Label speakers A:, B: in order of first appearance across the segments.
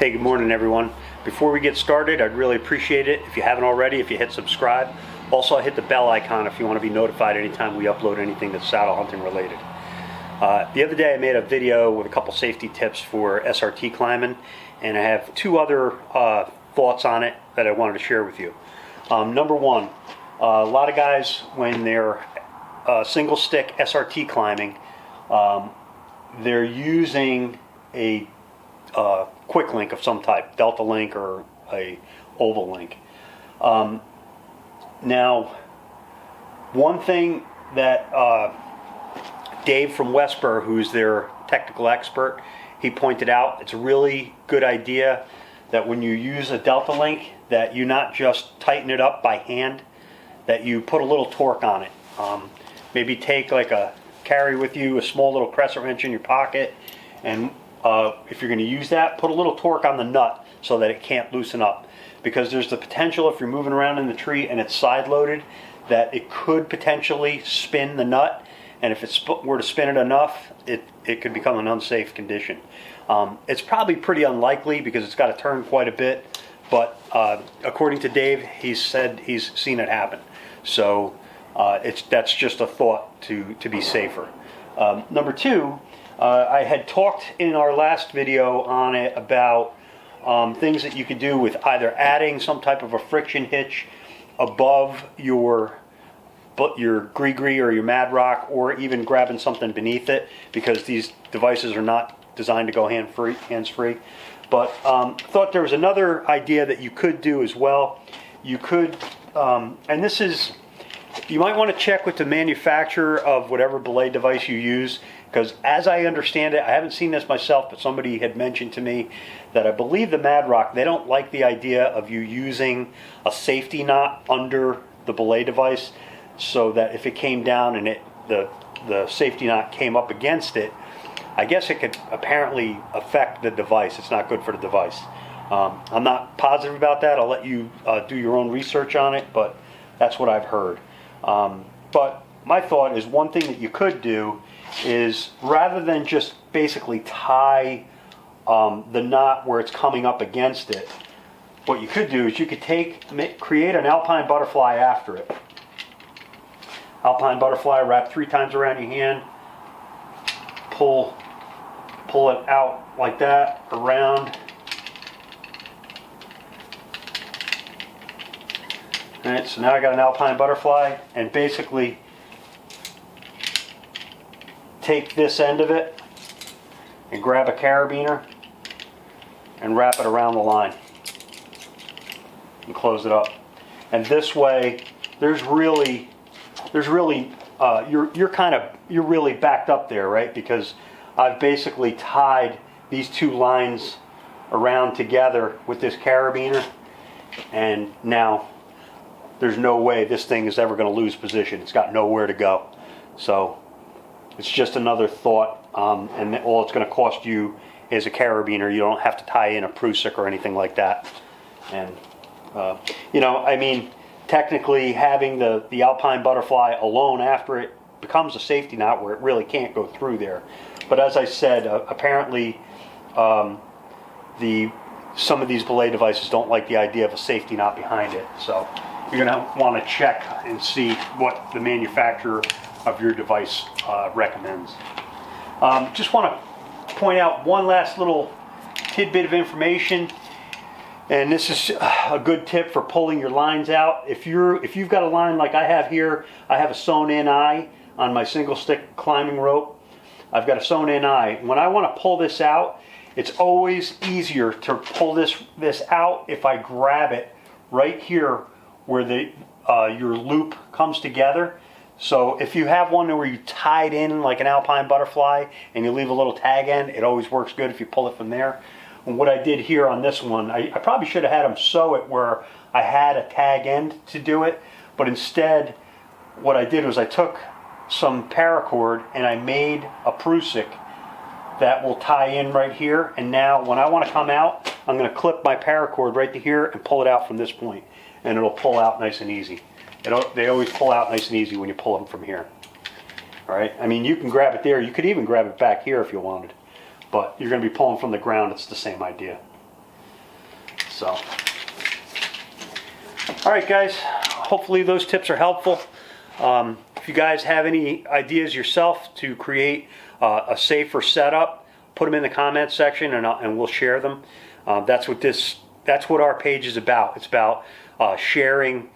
A: Hey, good morning everyone. Before we get started, I'd really appreciate it if you haven't already, if you hit subscribe. Also hit the bell icon if you want to be notified anytime we upload anything that's saddle hunting related. The other day I made a video with a couple safety tips for SRT climbing, and I have two other thoughts on it that I wanted to share with you. Number one, a lot of guys when they're single stick SRT climbing, they're using a quick link of some type, Delta link or a oval link. Now, one thing that Dave from Wesper, who's their technical expert, he pointed out, it's a really good idea that when you use a Delta link, that you not just tighten it up by hand, that you put a little torque on it. Maybe take like carry with you a small little crescent wrench in your pocket, and if you're going to use that, put a little torque on the nut so that it can't loosen up, because there's the potential, if you're moving around in the tree and it's side loaded, that it could potentially spin the nut, and if it were to spin it enough, it could become an unsafe condition. It's probably pretty unlikely because it's got to turn quite a bit, but according to Dave, he said he's seen it happen. So that's just a thought to be safer. Number two, I had talked in our last video on it about things that you could do with either adding some type of a friction hitch above your gree or your Mad Rock, or even grabbing something beneath it, because these devices are not designed to go hands-free. But thought there was another idea that you could do as well. You could, and this is, you might want to check with the manufacturer of whatever belay device you use, because as I understand it, I haven't seen this myself, but somebody had mentioned to me that I believe the Mad Rock, they don't like the idea of you using a safety knot under the belay device, so that if it came down and the safety knot came up against it, I guess it could apparently affect the device. It's not good for the device. I'm not positive about that. I'll let you do your own research on it, but that's what I've heard. But my thought is, one thing that you could do is, rather than just basically tie the knot where it's coming up against it, what you could do is you could create an alpine butterfly after it. Alpine butterfly, wrap 3 times around your hand, pull it out like that, around. Alright, so now I got an alpine butterfly, and basically take this end of it and grab a carabiner and wrap it around the line and close it up. And this way, you're really backed up there, right? Because I've basically tied these two lines around together with this carabiner, and now there's no way this thing is ever going to lose position. It's got nowhere to go. So it's just another thought, and all it's going to cost you is a carabiner. You don't have to tie in a prusik or anything like that. And I mean, technically having the alpine butterfly alone after it becomes a safety knot where it really can't go through there. But as I said, apparently some of these belay devices don't like the idea of a safety knot behind it. So you're going to want to check and see what the manufacturer of your device recommends. Just want to point out one last little tidbit of information, and this is a good tip for pulling your lines out. If you've got a line like I have here, I have a sewn-in eye on my single stick climbing rope. I've got a sewn-in eye. When I want to pull this out, it's always easier to pull this out if I grab it right here where your loop comes together. So if you have one where you tie it in like an alpine butterfly and you leave a little tag end, it always works good if you pull it from there. And what I did here on this one, I probably should have had them sew it where I had a tag end to do it, but instead what I did was I took some paracord and I made a prusik that will tie in right here, and now when I want to come out, I'm going to clip my paracord right to here and pull it out from this point, and it'll pull out nice and easy. They always pull out nice and easy when you pull them from here. All right, I mean, you can grab it there. You could even grab it back here if you wanted, but you're going to be pulling from the ground. It's the same idea. So, all right, guys. Hopefully those tips are helpful. If you guys have any ideas yourself to create a safer setup, put them in the comments section, and we'll share them. That's what our page is about. It's about sharing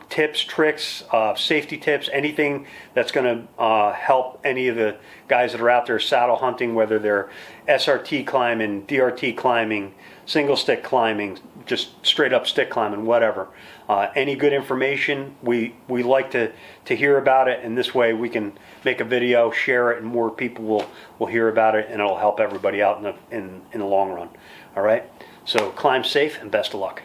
A: tips, tricks, safety tips, anything that's going to help any of the guys that are out there saddle hunting, whether they're SRT climbing, DRT climbing, single stick climbing, just straight up stick climbing, whatever. Any good information, we like to hear about it, and this way we can make a video, share it, and more people will hear about it, and it'll help everybody out in the long run. All right, so climb safe and best of luck.